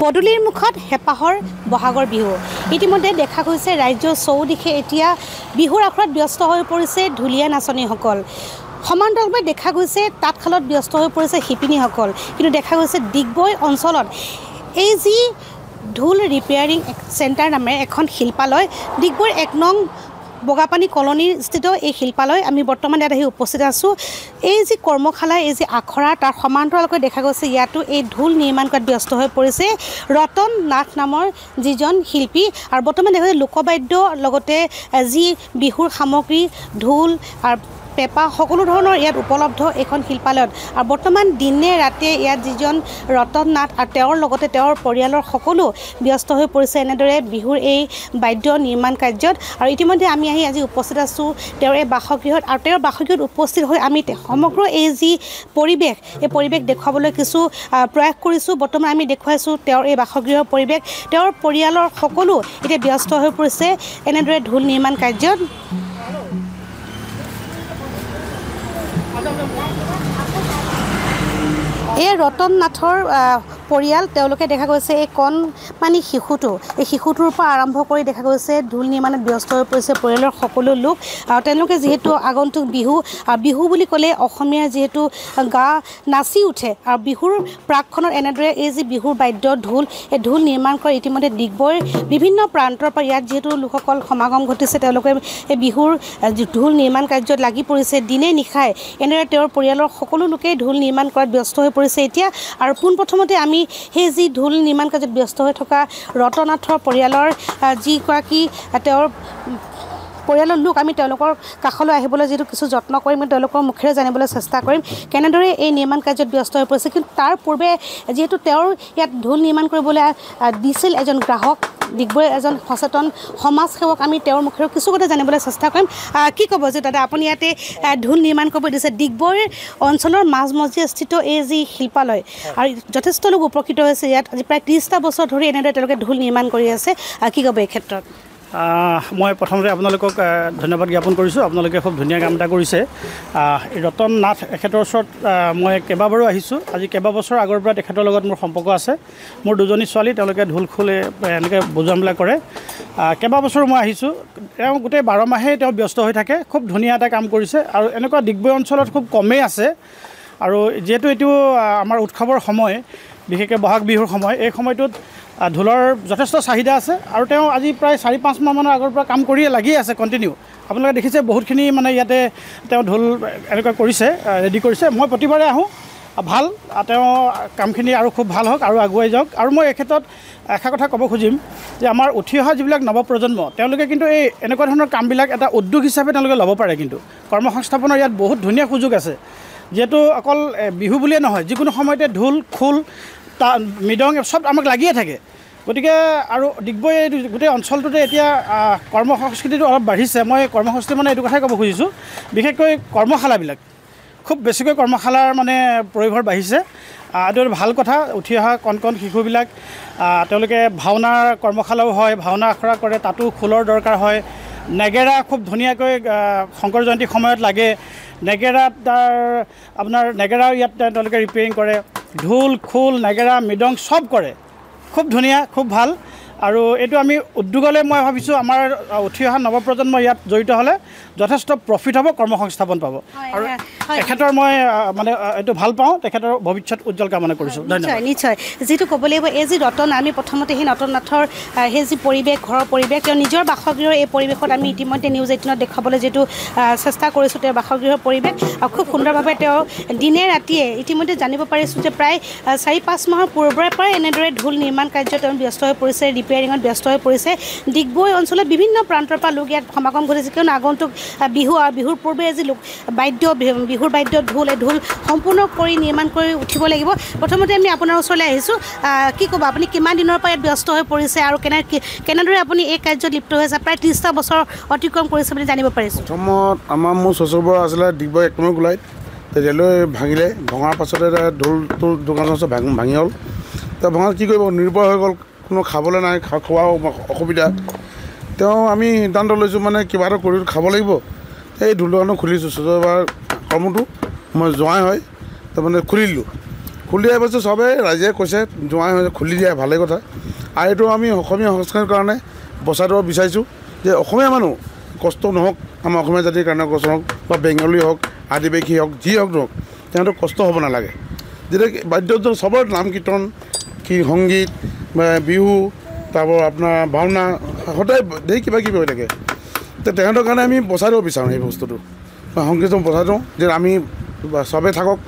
পদূলিৰ মুখত হেঁপাহৰ বহাগৰ বিহু ইতিমধ্যে দেখা গৈছে ৰাজ্যৰ চৌদিশে এতিয়া বিহুৰ আখৰাত ব্যস্ত হৈ পৰিছে ঢুলীয়া নাচনীসকল সমান্তৰালভাৱে দেখা গৈছে তাঁতশালত ব্যস্ত হৈ পৰিছে শিপিনীসকল কিন্তু দেখা গৈছে ডিগবৈ অঞ্চলত এই যি ঢোল ৰিপেয়াৰিং চেণ্টাৰ নামেৰে এখন শিল্পালয় ডিগবৈৰ ১ নং বগাপানী কলনীৰ স্থিত এই শিল্পালয় আমি বৰ্তমান ইয়াত আহি উপস্থিত আছোঁ এই যি কৰ্মশালা এই যি আখৰা তাৰ সমান্তৰালকৈ দেখা গৈছে ইয়াতো এই ঢোল নিৰ্মাণ কৰাত ব্যস্ত হৈ পৰিছে ৰতন নাথ নামৰ যিজন শিল্পী আৰু বৰ্তমান দেখা গৈছে লোকবাদ্য লগতে যি বিহুৰ সামগ্ৰী ঢোল আৰু পেঁপা সকলো ধৰণৰ ইয়াত উপলব্ধ এখন শিল্পালয়ত আৰু বৰ্তমান দিনে ৰাতিয়ে ইয়াত যিজন ৰতন নাথ আৰু তেওঁৰ লগতে তেওঁৰ পৰিয়ালৰ সকলো ব্যস্ত হৈ পৰিছে এনেদৰে বিহুৰ এই বাদ্য নিৰ্মাণ কাৰ্যত আৰু ইতিমধ্যে আমি আজি উপস্থিত আছোঁ তেওঁৰ এই বাসগৃহত আৰু তেওঁৰ বাসগৃহত উপস্থিত হৈ আমি সমগ্ৰ এই যি পৰিৱেশ এই পৰিৱেশ দেখুৱাবলৈ কিছু প্ৰয়াস কৰিছোঁ বৰ্তমান আমি দেখুৱাইছোঁ তেওঁৰ এই বাসগৃহৰ পৰিৱেশ তেওঁৰ পৰিয়ালৰ সকলো এতিয়া ব্যস্ত হৈ পৰিছে এনেদৰে ঢোল নিৰ্মাণ কাৰ্যত এই ৰতন নাথৰ পৰিয়াল তেওঁলোকে দেখা গৈছে এই কণমানি শিশুটোৰ পৰা আৰম্ভ কৰি দেখা গৈছে ঢোল নিৰ্মাণত ব্যস্ত হৈ পৰিছে পৰিয়ালৰ সকলো লোক আৰু তেওঁলোকে যিহেতু আগন্তুক বিহু বুলি ক'লে অসমীয়া যিহেতু গা নাচি উঠে আৰু বিহুৰ প্ৰাকখনত এনেদৰে এই যি বিহুৰ বাদ্য ঢোল এই ঢোল নিৰ্মাণ কৰি ইতিমধ্যে ডিগবৈৰ বিভিন্ন প্ৰান্তৰ পৰা ইয়াত যিহেতু লোকসকল সমাগম ঘটিছে তেওঁলোকে এই বিহুৰ ঢোল নিৰ্মাণ কাৰ্যত লাগি পৰিছে দিনে নিশাই এনেদৰে তেওঁৰ পৰিয়ালৰ সকলো লোকেই ঢোল নিৰ্মাণ কৰাত ব্যস্ত হৈ পৰিছে এতিয়া আৰু পোনপ্ৰথমতে আমি সেই যি ঢোল নিৰ্মাণ কাৰ্যত ব্যস্ত হৈ থকা ৰতন নাথৰ পৰিয়ালৰ যিগৰাকী তেওঁৰ পৰিয়ালৰ লোক আমি তেওঁলোকৰ কাষলৈ আহিবলৈ যিটো কিছু যত্ন কৰিম তেওঁলোকৰ মুখেৰে জানিবলৈ চেষ্টা কৰিম কেনেদৰে এই নিৰ্মাণ কাৰ্যত ব্যস্ত হৈ পৰিছে কিন্তু তাৰ পূৰ্বে যিহেতু তেওঁৰ ইয়াত ঢোল নিৰ্মাণ কৰিবলৈ দিছিল এজন গ্ৰাহক ডিগবৈৰ এজন সচেতন সমাজ সেৱক আমি তেওঁৰ মুখেৰে কিছু কথা জানিবলৈ চেষ্টা কৰিম কি ক'ব যে দাদা আপুনি ইয়াতে ঢোল নিৰ্মাণ কৰিব দিছে ডিগবৈৰ অঞ্চলৰ মাজমজিয়া স্থিত এই যি শিল্পালয় আৰু যথেষ্ট লোক উপকৃত হৈছে ইয়াত আজি প্ৰায় ৩০টা বছৰ ধৰি এনেদৰে তেওঁলোকে ঢোল নিৰ্মাণ কৰি আছে কি ক'ব এই ক্ষেত্ৰত মই প্ৰথমতে আপোনালোকক ধন্যবাদ জ্ঞাপন কৰিছোঁ আপোনালোকে খুব ধুনীয়া কাম এটা কৰিছে ৰতন নাথ এখেতৰ ওচৰত মই কেইবাবাৰো আহিছোঁ আজি কেইবাবছৰ আগৰ পৰা তেখেতৰ লগত মোৰ সম্পৰ্ক আছে মোৰ দুজনী ছোৱালী তেওঁলোকে ঢোল খোল এনেকৈ বজোৱা মেলা কৰে কেইবাবছৰ মই আহিছোঁ তেওঁ গোটেই 12 মাহেই তেওঁ ব্যস্ত হৈ থাকে খুব ধুনীয়া এটা কাম কৰিছে আৰু এনেকুৱা ডিগবৈ অঞ্চলত খুব কমেই আছে আৰু যিহেতু এইটো আমাৰ উৎসৱৰ সময় বিশেষকৈ বহাগ বিহুৰ সময় এই সময়টোত ঢোলৰ যথেষ্ট চাহিদা আছে আৰু তেওঁ আজি প্ৰায় 4-5 মাহমানৰ আগৰ পৰা কাম কৰিয়ে লাগি আছে কণ্টিনিউ আপোনালোকে দেখিছে বহুতখিনি মানে ইয়াতে তেওঁ ঢোল এনেকুৱা কৰিছে ৰেডি কৰিছে মই প্ৰতিবাৰে আহোঁ ভাল তেওঁ কামখিনি আৰু খুব ভাল হওক আৰু আগুৱাই যাওক আৰু মই এই ক্ষেত্ৰত এষাৰ কথা ক'ব খুজিম যে আমাৰ উঠি অহা যিবিলাক নৱপ্ৰজন্ম তেওঁলোকে কিন্তু এই এনেকুৱা ধৰণৰ কামবিলাক এটা উদ্যোগ হিচাপে তেওঁলোকে ল'ব পাৰে কিন্তু কৰ্মসংস্থাপনৰ ইয়াত বহুত ধুনীয়া সুযোগ আছে যিহেতু অকল বিহু বুলিয়ে নহয় যিকোনো সময়তে ঢোল খোল মৃদং চব আমাক লাগিয়ে থাকে গতিকে আৰু ডিগবৈ গোটেই অঞ্চলটোতে এতিয়া কৰ্মসংস্কৃতিটো অলপ বাঢ়িছে মই কৰ্মসংস্কৃতি মানে এইটো কথাই ক'ব খুজিছোঁ বিশেষকৈ কৰ্মশালাবিলাক খুব বেছিকৈ কৰ্মশালাৰ মানে পৰিভৰ বাঢ়িছে এইটো ভাল কথা উঠি অহা কণ শিশুবিলাক তেওঁলোকে ভাওনাৰ কৰ্মশালাও হয় ভাওনা আখৰা কৰে তাতো খোলৰ দৰকাৰ হয় নেগেৰা খুব ধুনীয়াকৈ শংকৰ জয়ন্তীৰ সময়ত লাগে নেগেৰাত আপোনাৰ নেগেৰা ইয়াত তেওঁলোকে ৰিপেয়াৰিং কৰে ঢোল খোল নেগেৰা মৃদং চব কৰে খুব ধুনীয়া খুব ভাল আৰু এইটো আমি উদ্যোগলৈ মই ভাবিছোঁ আমাৰ উঠি অহা নৱপ্ৰজন্ম ইয়াত জড়িত হ'লে যথেষ্ট প্ৰফিট হ'ব কৰ্মসংস্থাপন পাব আৰু তেখেতৰ মই মানে এইটো ভাল পাওঁ তেখেতৰ ভৱিষ্যত উজ্জ্বল কামনা কৰিছোঁ ধন্যবাদ নিশ্চয় যিটো ক'ব লাগিব এই যি ৰতন আমি প্ৰথমতে সেই ৰতন নাথৰ সেই যি পৰিৱেশ ঘৰৰ পৰিৱেশ তেওঁ নিজৰ বাসগৃহৰ এই পৰিৱেশত আমি ইতিমধ্যে নিউজ 18ত দেখুৱাবলৈ যিটো চেষ্টা কৰিছোঁ তেওঁৰ বাসগৃহৰ পৰিৱেশ আৰু খুব সুন্দৰভাৱে তেওঁ দিনে ৰাতিয়ে ইতিমধ্যে জানিব পাৰিছোঁ যে প্ৰায় 4-5 মাহৰ পূৰ্বৰে পৰা এনেদৰে ঢোল নিৰ্মাণ কাৰ্যত তেওঁ ব্যস্ত হৈ পৰিছে ৰিপেয়াৰিঙত ব্যস্ত হৈ পৰিছে ডিগবৈ অঞ্চলত বিভিন্ন প্ৰান্তৰ পৰা লোক ইয়াত সমাগম ঘটিছে কিয়নো আগন্তুক বিহু আৰু বিহুৰ পূৰ্বে যি লোক বিহুৰ বাদ্য ঢোল এই ঢোল সম্পূৰ্ণ কৰি নিৰ্মাণ কৰি উঠিব লাগিব প্ৰথমতে আমি আপোনাৰ ওচৰলৈ আহিছোঁ কি ক'ব আপুনি কিমান দিনৰ পৰা ইয়াত ব্যস্ত হৈ পৰিছে আৰু কেনেদৰে আপুনি এই কাৰ্যত লিপ্ত হৈছে প্ৰায় 30টা বছৰ অতিক্ৰম কৰিছে বুলি জানিব পাৰিছোঁ প্ৰথমত আমাৰ মোৰ শ্বশুৰবাৰ আছিলে ডিগবৈ 1 নম্বৰ গোলাইত ৰেলৱে ভাঙিলে ভঙাৰ পাছতে ঢোল দোকান ভাঙি হ'ল তো ভঙাত কি কৰিব নিৰ্ভৰ হৈ গ'ল কোনো খাবলৈ নাই খোৱা অসুবিধা তেওঁ আমি সিদ্ধান্ত লৈছোঁ মানে কিবা এটা কৰি খাব লাগিব এই ঢোল দোকানটো খুলিছোঁ শ্বশুৰবাৰ কৰ্মটো মই জোৱাই হয় তাৰমানে খুলি দিলোঁ খুলি দিয়া পাইছোঁ চবেই ৰাইজে কৈছে জোঁৱাই খুলি দিয়া ভালেই কথা আৰু এইটো আমি অসমীয়া সংস্কৃতিৰ কাৰণে বচাই দিব বিচাৰিছোঁ যে অসমীয়া মানুহ কষ্ট নহওক আমাৰ অসমীয়া জাতিৰ কাৰণে কষ্ট হওক বা বেংগলী হওক আদিবাসী হওক যি হওক নহওক তেওঁলোকৰ কষ্ট হ'ব নালাগে যেতিয়া বাদ্যযন্ত্ৰ চবৰ নাম কীৰ্তন সংগীত বিহু তাৰপৰা আপোনাৰ ভাওনা সদায় ধেৰ কিবা কিবি হৈ থাকে তো তেহেঁতৰ কাৰণে আমি বচাই দিব বিচাৰোঁ এই বস্তুটো সংগীতটো বচাই দিওঁ যে আমি চবেই থাকক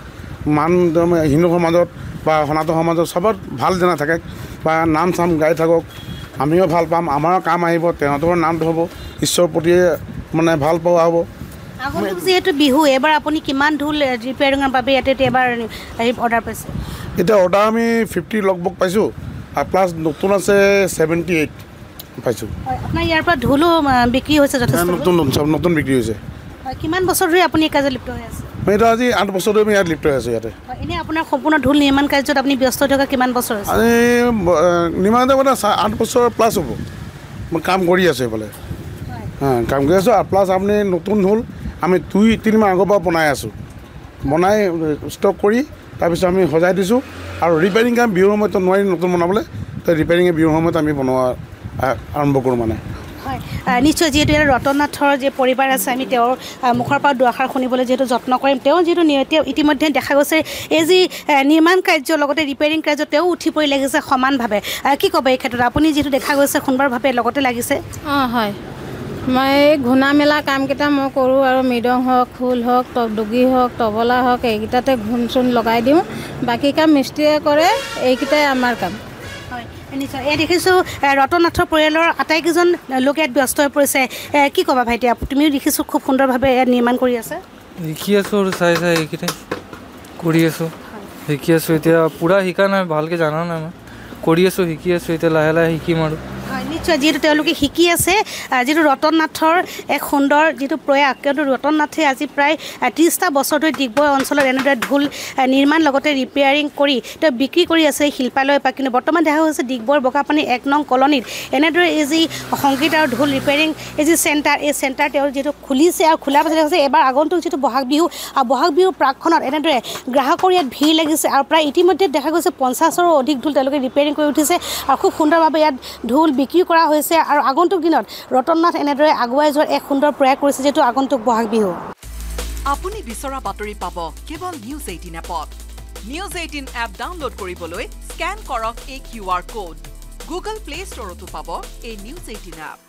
হিন্দু সমাজত বা সনাতন সমাজত চবত ভাল যেনে থাকে বা নাম চাম গাই থাকক আমিও ভাল পাম আমাৰো কাম আহিব তেহেঁতৰ নামটো হ'ব ঈশ্বৰৰ প্ৰতিয়ে মানে ভাল পোৱা হ'ব আগন্তুক যিহেতু বিহু এবাৰ আপুনি কিমান ঢোল ৰিপেয়াৰিঙৰ বাবে ইয়াতে এবাৰ অৰ্ডাৰ পাইছে এতিয়া অৰ্ডাৰ আমি 50 লগভগ পাইছোঁ আৰু প্লাছ নতুন আছে 78 পাইছোঁ আপোনাৰ ইয়াৰ পৰা ঢোলো বিক্ৰী হৈছে যথেষ্ট নতুন বিক্ৰী হৈছে কিমান বছৰ ধৰি আপুনি এই কাৰ্যত লিপ্ত হৈ আছে মই এতিয়া আজি 8 বছৰ ধৰি মই ইয়াত লিপ্ত হৈ আছোঁ ইয়াতে এনেই আপোনাৰ সম্পূৰ্ণ ঢোল নিৰ্মাণ কাৰ্যত আপুনি ব্যস্ত থকা কিমান বছৰ হৈছে আজি নিৰ্মাণ মানে 8 বছৰ প্লাছ হ'ব মই কাম কৰি আছোঁ এইফালে কাম কৰি আছোঁ আৰু প্লাছ আপুনি নতুন ঢোল আমি 2-3 মাহ আগৰ পৰা বনাই আছোঁ বনাই ষ্টক কৰি তাৰপিছত আমি সজাই দিছোঁ আৰু ৰিপেয়াৰিং কাম বিহুৰ সময়তো নোৱাৰি নতুন বনাবলৈ তো ৰিপেয়াৰিঙে বিহুৰ সময়ত আমি বনোৱা আৰম্ভ কৰোঁ মানে হয় নিশ্চয় যিহেতু ইয়াত ৰতন নাথৰ যে পৰিবাৰ আছে আমি তেওঁৰ মুখৰ পৰা দুআষাৰ শুনিবলৈ যিহেতু যত্ন কৰিম তেওঁ যিহেতু ইতিমধ্যে দেখা গৈছে এই যি নিৰ্মাণ কাৰ্য লগতে ৰিপেয়াৰিং কাৰ্য তেওঁ উঠি পৰি লাগিছে সমানভাৱে কি ক'ব এই ক্ষেত্ৰত আপুনি যিহেতু দেখা গৈছে সুন্দৰভাৱে লগতে লাগিছে হয় মই ঘূনা মেলা কামকেইটা মই কৰোঁ আৰু মৃদং হওক খোল হওক ডুগি হওক তবলা হওক এইকেইটাতে ঘূণ চূণ লগাই দিওঁ বাকী কাম মিস্ত্ৰীয়ে কৰে এইকেইটাই আমাৰ কাম হয় নিশ্চয় এই দেখিছোঁ ৰতন নাথৰ পৰিয়ালৰ আটাইকেইজন লোক ইয়াত ব্যস্ত হৈ পৰিছে কি ক'বা ভাইটি তুমিও দেখিছোঁ খুব সুন্দৰভাৱে ইয়াত নিৰ্মাণ কৰি আছে শিকি আছোঁ আৰু চাই এইকেইটাই কৰি আছোঁ শিকি আছোঁ এতিয়া পূৰা শিকা নাই ভালকৈ জানা নাই মই কৰি আছোঁ শিকি আছোঁ এতিয়া লাহে লাহে শিকিম আৰু হয় নিশ্চয় যিহেতু তেওঁলোকে শিকি আছে যিটো ৰতন নাথৰ এক সুন্দৰ যিটো প্ৰয়াস কিন্তু ৰতন নাথে আজি প্ৰায় 30টা বছৰ ধৰি ডিগবৈ অঞ্চলত এনেদৰে ঢোল নিৰ্মাণ লগতে ৰিপেয়াৰিং কৰি তেওঁ বিক্ৰী কৰি আছে শিল্পালয় পৰা কিন্তু বৰ্তমান দেখা হৈছে ডিগবৈৰ বগাপানী 1 নং কলনীত এনেদৰে এই যি সংগীত আৰু ঢোল ৰিপেয়াৰিং এই যি চেণ্টাৰ এই চেণ্টাৰ তেওঁ যিহেতু খুলিছে আৰু খোলাৰ পাছত হৈছে এবাৰ আগন্তুক যিটো বহাগ বিহু আৰু বহাগ বিহুৰ প্ৰাকখনত এনেদৰে গ্ৰাহকৰ ইয়াত ভিৰ লাগিছে আৰু প্ৰায় ইতিমধ্যে দেখা গৈছে 50ৰো অধিক ঢোল তেওঁলোকে ৰিপেয়াৰিং কৰি উঠিছে আৰু খুব সুন্দৰভাৱে ইয়াত ঢোল বিক্ৰী কৰা হৈছে আৰু আগন্তুক দিনত ৰতন নাথ এনেদৰে আগুৱাই যোৱাৰ এক সুন্দৰ প্ৰয়াস কৰিছে যিটো আগন্তুক বহাগ বিহু আপুনি বিচৰা বাতৰি পাব কেৱল নিউজ 18 এপত নিউজ 18 এপ ডাউনলোড কৰিবলৈ স্ক্যান কৰক এই QR কোড গুগল প্লে ষ্টৰতো পাব এই নিউজ 18 এপ